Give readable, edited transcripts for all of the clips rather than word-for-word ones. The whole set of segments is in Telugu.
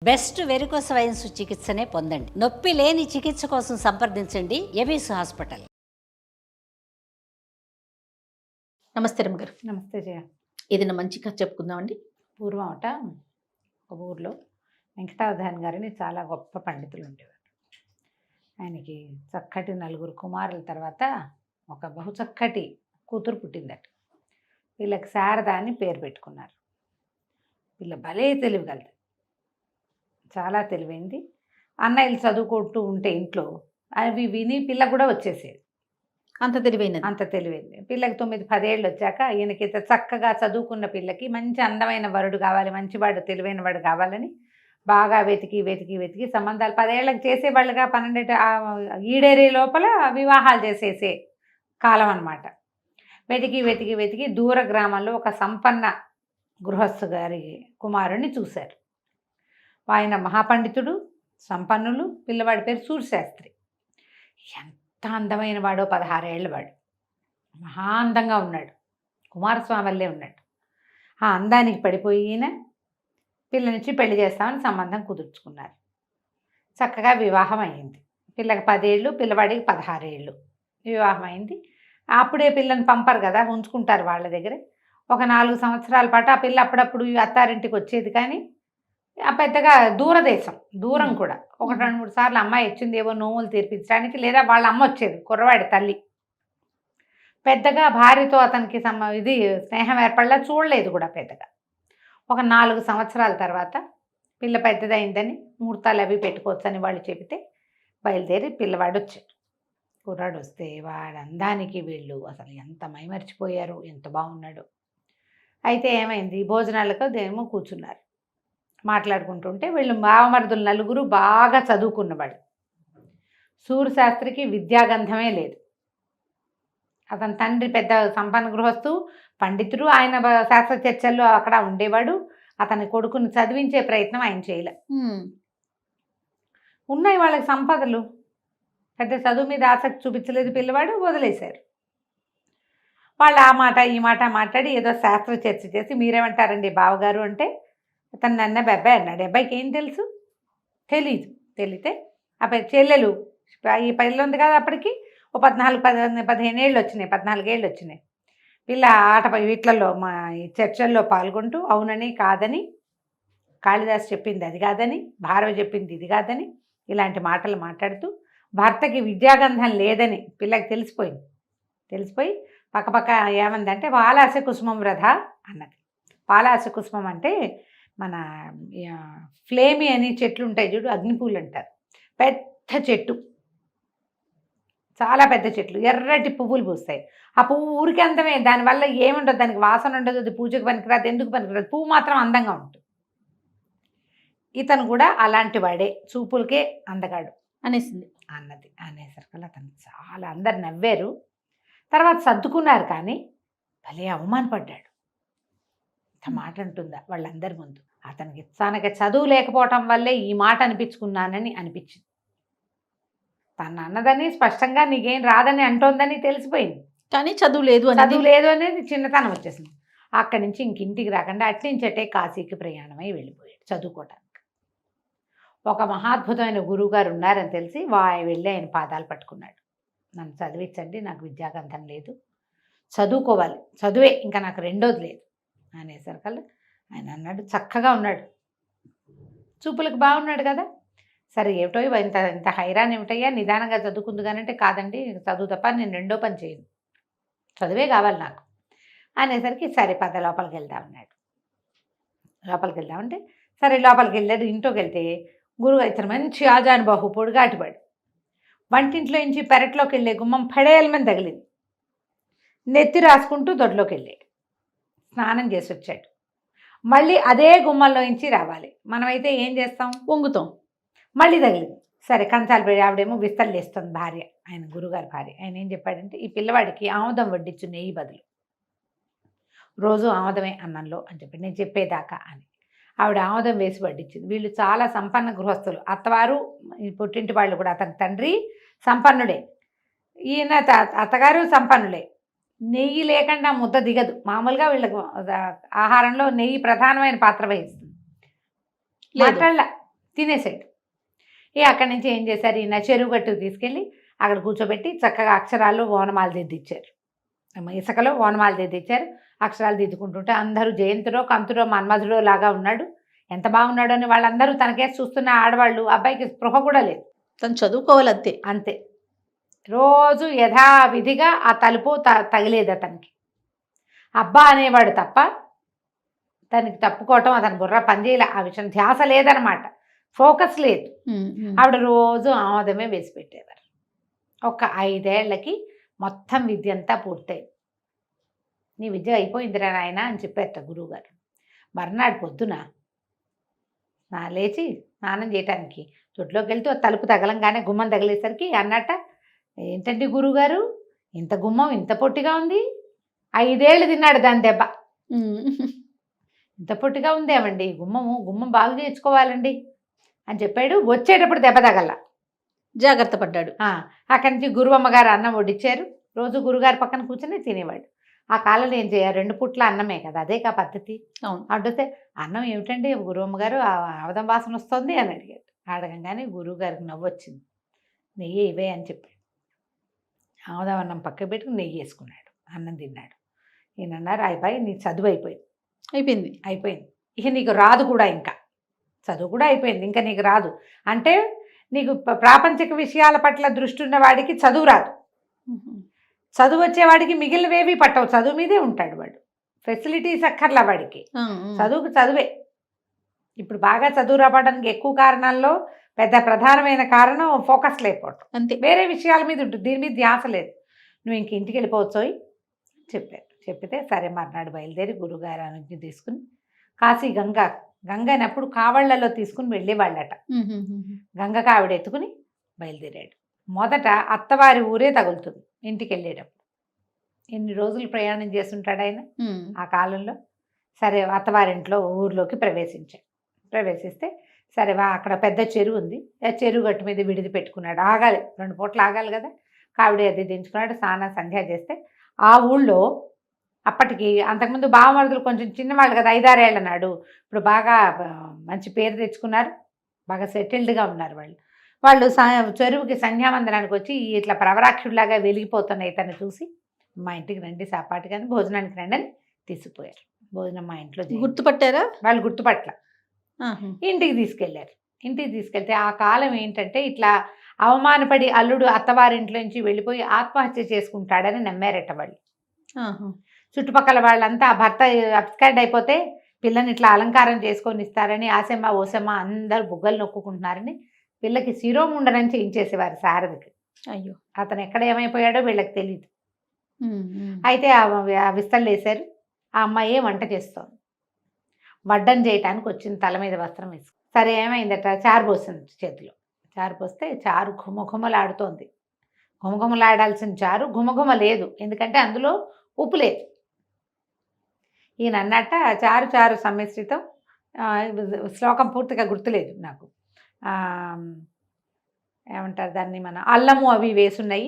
బెస్ట్ వెరికోస్ వెయిన్స్ చికిత్సనే పొందండి. నొప్పి లేని చికిత్స కోసం సంప్రదించండి ఎబిస్ హాస్పిటల్. నమస్తే రమ్మగారు. నమస్తే జయ. ఏదైనా మంచి కథ చెప్పుకుందామండి. పూర్వం ఒక ఊర్లో వెంకటావధాన్ గారిని చాలా గొప్ప పండితులు ఉండేవారు. ఆయనకి చక్కటి 4 కుమారుల తర్వాత ఒక బహు చక్కటి కూతురు పుట్టిందట. వీళ్ళకి శారద అని పేరు పెట్టుకున్నారు. వీళ్ళ భలే తెలివిగలది, చాలా తెలివైంది. అన్నయ్యలు చదువుకుంటూ ఉంటే ఇంట్లో అవి విని పిల్ల కూడా వచ్చేసేది. అంత తెలివైంది. పిల్లకి 9-10 ఏళ్ళు వచ్చాక ఈయనకి చక్కగా చదువుకున్న పిల్లకి మంచి అందమైన వరుడు కావాలి, మంచివాడు తెలివైన వాడు కావాలని బాగా వెతికి సంబంధాలు 10 ఏళ్ళకి చేసేవాళ్ళుగా 12 ఈడేరే లోపల వివాహాలు చేసేసే కాలం అన్నమాట. వెతికి దూర గ్రామంలో ఒక సంపన్న గృహస్థు గారి కుమారుణ్ణి చూశారు. ఆయన మహాపండితుడు, సంపన్నులు. పిల్లవాడి పేరు సూర్యశాస్త్రి. ఎంత అందమైన వాడో, 16 ఏళ్ళ వాడు. మహా అందంగా ఉన్నాడు, కుమారస్వామి వల్లే ఉన్నాడు. ఆ అందానికి పడిపోయి ఈయన పిల్లనిచ్చి పెళ్లి చేస్తామని సంబంధం కుదుర్చుకున్నారు. చక్కగా వివాహం అయింది. పిల్లకి 10 ఏళ్ళు, పిల్లవాడికి 16 ఏళ్ళు. వివాహం అయింది. అప్పుడే పిల్లని పంపరు కదా, ఉంచుకుంటారు వాళ్ళ దగ్గరే. ఒక 4 సంవత్సరాల పాటు ఆ పిల్ల అప్పుడప్పుడు అత్తారింటికి వచ్చేది. కానీ ఆ పెద్దగా దూరం కూడా. 1-2-3 సార్లు అమ్మాయి వచ్చింది ఏవో నోములు తీర్పించడానికి, లేదా వాళ్ళ అమ్మ వచ్చేది, కుర్రవాడి తల్లి. పెద్దగా భార్యతో అతనికి స్నేహం ఏర్పడలా, చూడలేదు కూడా పెద్దగా. ఒక 4 సంవత్సరాల తర్వాత పిల్ల పెద్దదైందని ముహూర్తాలు అవి పెట్టుకోవచ్చని వాళ్ళు చెబితే బయలుదేరి పిల్లవాడు వచ్చాడు. కుర్రాడు వస్తే వాడు అందానికి వీళ్ళు అసలు ఎంత మైమర్చిపోయారు, ఎంత బాగున్నాడు. అయితే ఏమైంది, భోజనాలకు దేమో కూర్చున్నారు, మాట్లాడుకుంటుంటే వీళ్ళు బావమరుదులు 4 బాగా చదువుకున్నవాడు. సూర్యశాస్త్రికి విద్యాగంధమే లేదు. అతని తండ్రి పెద్ద సంపన్న గృహస్థు, పండితుడు. ఆయన శాస్త్ర చర్చల్లో అక్కడ ఉండేవాడు. అతని కొడుకుని చదివించే ప్రయత్నం ఆయన చేయలే. ఉన్నాయి వాళ్ళకి సంపదలు, పెద్ద చదువు మీద ఆసక్తి చూపించలేదు పిల్లవాడు, వదిలేశారు. వాళ్ళు ఆ మాట ఈ మాట మాట్లాడి ఏదో శాస్త్ర చర్చ చేసి, మీరేమంటారండి బావగారు అంటే, అతను నన్న అబ్బాయి అన్నాడు. అబ్బాయికి ఏం తెలుసు, తెలియతే ఆ చెల్లెలు ఈ పిల్ల ఉంది కదా, అప్పటికి ఓ 14-15 ఏళ్ళు వచ్చినాయి, 14 ఏళ్ళు వచ్చినాయి. పిల్ల వీటిలలో మా ఈ చర్చల్లో పాల్గొంటూ అవునని కాదని, కాళిదాసు చెప్పింది అది కాదని, భారవ చెప్పింది ఇది కాదని, ఇలాంటి మాటలు మాట్లాడుతూ భర్తకి విద్యాగంధం లేదని పిల్లకి తెలిసిపోయి పక్కపక్క ఏమందంటే, పాలాస కుసుమం వృధ అన్నది. పాలాస కుసుమం అంటే మన ఫ్లేమి అని చెట్లు ఉంటాయి చూడు, అగ్నిపూలు అంటారు. పెద్ద చెట్టు, చాలా పెద్ద చెట్లు, ఎర్రటి పువ్వులు పూస్తాయి. ఆ పువ్వు ఊరికి అందమే, దానివల్ల ఏముండదు, దానికి వాసన ఉండదు, అది పూజకు పనికిరాదు, ఎందుకు పనికిరాదు, పువ్వు మాత్రం అందంగా ఉంటుంది. ఇతను కూడా అలాంటి వాడే, చూపులకే అందగాడు అనేసరికి అతను చాలా అందరు నవ్వారు. తర్వాత సర్దుకున్నారు. కానీ భలే అవమానపడ్డాడు. ఇంత మాట అంటుందా వాళ్ళందరి ముందు. అతనికి తనకి చదువు లేకపోవటం వల్లే ఈ మాట అనిపించుకున్నానని అనిపించింది. తను అన్నదని స్పష్టంగా నీకేం రాదని అంటోందని తెలిసిపోయింది. కానీ చదువు లేదు అనేది చిన్నతనం వచ్చేసింది. అక్కడి నుంచి ఇంటికి రాకుండా అట్నుంచటే కాశీకి ప్రయాణమై వెళ్ళిపోయాడు చదువుకోవటానికి. ఒక మహాద్భుతమైన గురువు గారు ఉన్నారని తెలిసి వెళ్ళి ఆయన పాదాలు పట్టుకున్నాడు. నన్ను చదివించండి, నాకు విద్యాగంధం లేదు, చదువుకోవాలి, చదువే ఇంకా నాకు రెండోది లేదు అనేసరికల్లా ఆయన అన్నాడు, చక్కగా ఉన్నాడు, చూపులకు బాగున్నాడు కదా, సరే ఏమిటో ఇంత హైరాన్ ఏమిటయ్యా, నిదానంగా చదువుకుంది కానంటే, కాదండి చదువు తప్ప నేను రెండో పని చేయను, చదువే కావాలి నాకు అనేసరికి సరే పద లోపలికి వెళ్దామన్నాడు. లోపలికి వెళ్దామంటే సరే లోపలికి వెళ్ళాడు. ఇంట్లోకి వెళ్తే గురువు ఇతను మంచి ఆజానుబాహు, పొడుగాటివాడు. వంటింట్లో నుంచి పెరట్లోకి వెళ్ళే గుమ్మం పడేయాలని తగిలింది. నెత్తి రాసుకుంటూ దొడ్లోకి వెళ్ళాడు, స్నానం చేసి వచ్చాడు. మళ్ళీ అదే గుమ్మంలో నుంచి రావాలి. మనమైతే ఏం చేస్తాం, వంగుతాం. మళ్ళీ తగిలింది. సరే కంచాలు పెడి ఆవిడేమో విస్తలు వేస్తుంది భార్య, ఆయన గురుగారి భార్య. ఆయన ఏం చెప్పాడంటే, ఈ పిల్లవాడికి ఆముదం వడ్డించు నెయ్యి బదులు, రోజు ఆముదమే అన్నంలో అని చెప్పి నేను చెప్పేదాకా అని. ఆవిడ ఆముదం వేసి వడ్డించింది. వీళ్ళు చాలా సంపన్న గృహస్థులు, అత్తవారు పుట్టింటి వాళ్ళు కూడా. అతని తండ్రి సంపన్నుడే, ఈయన అత్తగారు సంపన్నులే. నెయ్యి లేకుండా ముద్ద దిగదు. మామూలుగా వీళ్ళకు ఆహారంలో నెయ్యి ప్రధానమైన పాత్ర వహిస్తుంది. మాట్లాడలా, తినేసాడు. అక్కడి నుంచి ఏం చేశారు, ఈయన చెరువు గట్టుకు తీసుకెళ్ళి అక్కడ కూర్చోబెట్టి చక్కగా అక్షరాలు ఓనమాలు దిద్దిచ్చారు. ఇసుకలో ఓనమాలు దిద్దిచ్చారు. అక్షరాలు దిద్దుకుంటుంటే అందరూ జయంతుడో కంతుడో మన్మధుడో లాగా ఉన్నాడు. ఎంత బాగున్నాడు అని వాళ్ళందరూ తనకేసి చూస్తున్న ఆడవాళ్ళు. అబ్బాయికి స్పృహ కూడా లేదు, తను చదువుకోవాలి అంతే. అంతే. రోజు యథావిధిగా ఆ తలుపు తగిలేది అతనికి. అబ్బా అనేవాడు తప్ప తనకి తప్పుకోవటం అతని బుర్ర పనిచేయలే. ఆ విషయం ధ్యాస లేదనమాట, ఫోకస్ లేదు. ఆవిడ రోజు ఆమోదమే వేసి పెట్టేవారు. ఒక 5 ఏళ్లకి మొత్తం విద్య అంతా పూర్తయింది. నీ విద్య అయిపోయిందిరా నాయన అని చెప్పారట గురువుగారు. మర్నాడు పొద్దున లేచి స్నానం చేయటానికి తొట్లోకి వెళ్తూ తలుపు తగలంగానే గుమ్మం తగిలేసరికి అన్నట్ట, ఏంటంటే గురువుగారు ఇంత గుమ్మం ఇంత పొట్టిగా ఉంది, 5 ఏళ్ళు తిన్నాడు దాని దెబ్బ. ఇంత పొట్టిగా ఉందేమండి గుమ్మం బాగు చేయించుకోవాలండి అని చెప్పాడు. వచ్చేటప్పుడు దెబ్బ తగల, జాగ్రత్త పడ్డాడు. అక్కడి నుంచి గురువమ్మగారు అన్నం వడ్డించారు. రోజు గురుగారి పక్కన కూర్చొని తినేవాడు. ఆ కాలంలో ఏం చేయాలి, 2 పూట్ల అన్నమే కదా, అదే కా పద్ధతి. అడిగితే అన్నం ఏమిటండి గురువమ్మగారు ఆవదం వాసన వస్తుంది అని అడిగాడు. అడగంగానే గురువుగారికి నవ్వొచ్చింది. నెయ్యి ఇవే అని చెప్పాడు. ఆవదం అన్నం పక్కకు పెట్టుకుని నెయ్యి వేసుకున్నాడు, అన్నం తిన్నాడు. ఈయన అన్నారు, అబ్బాయి నీ చదువు అయిపోయింది. ఇక నీకు రాదు కూడా, ఇంకా చదువు కూడా అయిపోయింది, ఇంకా నీకు రాదు. అంటే నీకు ప్రాపంచిక విషయాల పట్ల దృష్టి ఉన్న వాడికి చదువు రాదు. చదువు వచ్చేవాడికి మిగిలినవేవి పట్టవు, చదువు మీదే ఉంటాడు వాడు. ఫెసిలిటీస్ అక్కర్లా వాడికి, చదువుకు చదువే. ఇప్పుడు బాగా చదువు రావడానికి ఎక్కువ కారణాల్లో పెద్ద ప్రధానమైన కారణం ఫోకస్ లేకపోవటం. అంతే, వేరే విషయాల మీద ఉంటుంది, దీని మీద ధ్యాస లేదు. నువ్వు ఇంక ఇంటికి వెళ్ళిపోవచ్చు చెప్పారు. చెప్పితే సరే మర్నాడు బయలుదేరి గురుగారు అనుజ్ఞ తీసుకుని కాశీ గంగనప్పుడు కావళ్లలో తీసుకుని వెళ్ళేవాళ్ళట. గంగకు ఆవిడ ఎత్తుకుని బయలుదేరాడు. మొదట అత్తవారి ఊరే తగులుతుంది ఇంటికి వెళ్ళేటప్పుడు. ఎన్ని రోజులు ప్రయాణం చేస్తుంటాడు ఆయన ఆ కాలంలో. సరే అత్తవారింట్లో ఊర్లోకి ప్రవేశిస్తే సరే అక్కడ పెద్ద చెరువు ఉంది. ఆ చెరువు గట్టు మీద విడిది పెట్టుకున్నాడు. ఆగాలి, 2 పూటలు ఆగాలి కదా. కావిడి అది దించుకున్నాడు. స్నానం సంధ్య చేస్తే ఆ ఊళ్ళో అప్పటికి అంతకుముందు బావమరుదులు కొంచెం చిన్నవాళ్ళు కదా, 5-6 ఏళ్ళ నాడు. ఇప్పుడు బాగా మంచి పేరు తెచ్చుకున్నారు, బాగా సెటిల్డ్గా ఉన్నారు వాళ్ళు. చెరువుకి సంధ్యావందనానికి వచ్చి ఇట్లా ప్రవరాక్షుడిలాగా వెలిగిపోతున్న ఇతన్ని చూసి మా ఇంటికి రండి సాపాటి కానీ భోజనానికి రండి అని తీసుకుపోయారు. భోజనం మా ఇంట్లో గుర్తుపట్టారా? వాళ్ళు గుర్తుపట్ల. ఇంటికి తీసుకెళ్తే ఆ కాలం ఏంటంటే ఇట్లా అవమానపడి అల్లుడు అత్తవారింట్లో నుంచి వెళ్ళిపోయి ఆత్మహత్య చేసుకుంటాడని నమ్మారట వాళ్ళు. చుట్టుపక్కల వాళ్ళంతా భర్త అప్స్కాండ్ అయిపోతే పిల్లని ఇట్లా అలంకారం చేసుకొని ఇస్తారని ఆసెమ్మ ఓసెమ్మ అందరూ బుగ్గలు నొక్కుకుంటున్నారని పిల్లకి శిరోముండనం చేయించేసేవారు శారదకి. అయ్యో, అతను ఎక్కడ ఏమైపోయాడో వీళ్ళకి తెలియదు. అయితే ఆ విస్తళ్ళు వేశారు. ఆ అమ్మాయి వంట చేస్తోంది, వడ్డం చేయటానికి వచ్చింది, తల మీద వస్త్రం వేసుకు. సరే ఏమైందట, చారు పోసింది చేతిలో. చారు పోస్తే చారు ఘుమఘుమలాడుతోంది. ఘుమఘుమలాడాల్సిన చారు ఘుమఘుమ లేదు, ఎందుకంటే అందులో ఉప్పు లేదు. ఈయన అన్నట్ట చారు సమ్మిశ్రితం, శ్లోకం పూర్తిగా గుర్తులేదు నాకు, ఏమంటారు దాన్ని, మన అల్లము అవి వేసున్నాయి,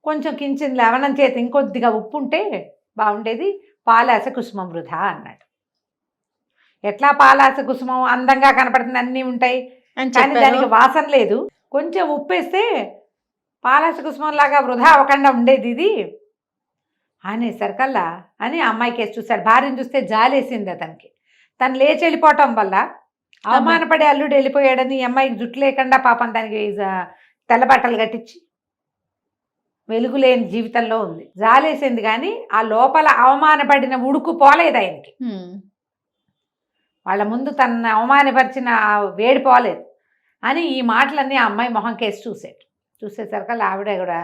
కొంచెం కించిన లవణం చేతి ఇంకొద్దిగా ఉప్పు ఉంటే బాగుండేది, పాలాస కుసుమం వృధా అన్నాడు. ఎట్లా పాలాస కుసుమం అందంగా కనపడుతుంది, అన్నీ ఉంటాయి కానీ దానికి వాసన లేదు, కొంచెం ఉప్పేస్తే పాలాస కుసుమం లాగా వృధా అవ్వకుండా ఉండేది ఇది అనేసరికల్లా అని అమ్మాయికి వేసి చూశాడు. భార్యను చూస్తే జాలేసింది అతనికి. తను లేచి వెళ్ళిపోవటం వల్ల అవమానపడే అల్లుడు వెళ్ళిపోయాడని అమ్మాయికి జుట్టు లేకుండా పాపం దానికి తెల్ల బట్టలు కట్టించి వెలుగులేని జీవితంలో ఉంది. జాలేసింది కానీ ఆ లోపల అవమానపడిన ఉడుకు పోలేదు ఆయనకి. వాళ్ళ ముందు తనను అవమానపరిచిన వేడి పోలేదు అని ఈ మాటలన్నీ ఆ అమ్మాయి మొహం కేసి చూసేసరికల్లా ఆవిడ కూడా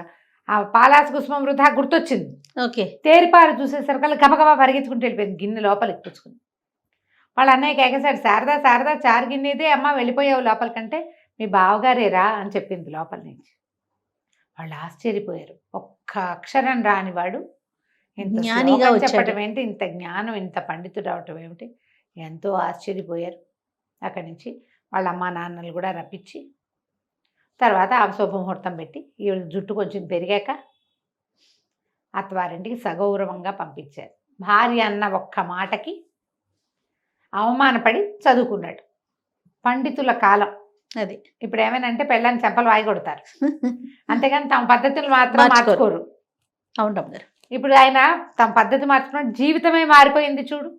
ఆ పాలాస కుసుమం వృధా గుర్తొచ్చింది. ఓకే, తేరిపారు చూసేసరికల్లా గబగబా పరిగెత్తుకుంటూ వెళ్ళిపోయింది, గిన్నె లోపలికి పుచ్చుకుంది. వాళ్ళ అన్నయ్యకి ఎగసాడు, శారదా చారు గిన్నెదే అమ్మ వెళ్ళిపోయావు లోపలికంటే మీ బావగారేరా అని చెప్పింది లోపల నుంచి. వాళ్ళు ఆశ్చర్యపోయారు. ఒక్క అక్షరం రానివాడు ఇంత జ్ఞానిగా చెప్పటం ఏంటి, ఇంత జ్ఞానం, ఇంత పండితుడు అవటం ఏమిటి, ఎంతో ఆశ్చర్యపోయారు. అక్కడి నుంచి వాళ్ళ అమ్మా నాన్నలు కూడా రప్పించి తర్వాత ఆ శుభముహూర్తం పెట్టి ఈ జుట్టు కొంచెం పెరిగాక అత్తవారింటికి సగౌరవంగా పంపించారు. భార్య అన్న ఒక్క మాటకి అవమానపడి చదువుకున్నాడు. పండితుల కాలం. అది ఇప్పుడు ఏమైనా పెళ్ళని చెంపలు వాయి కొడతారు, అంతేగాని తమ పద్ధతులు మాత్రం మార్చుకోరు. మార్చుకోరు. అవును రమ్మగారు. ఇప్పుడు ఆయన తమ పద్ధతి మార్చుకున్న జీవితమే మారిపోయింది చూడు,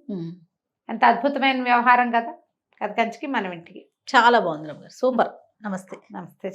ఎంత అద్భుతమైన వ్యవహారం కదా. కంచికి మనం ఇంటికి. చాలా బాగుంది రమ్మగారు, సూపర్. నమస్తే. నమస్తే.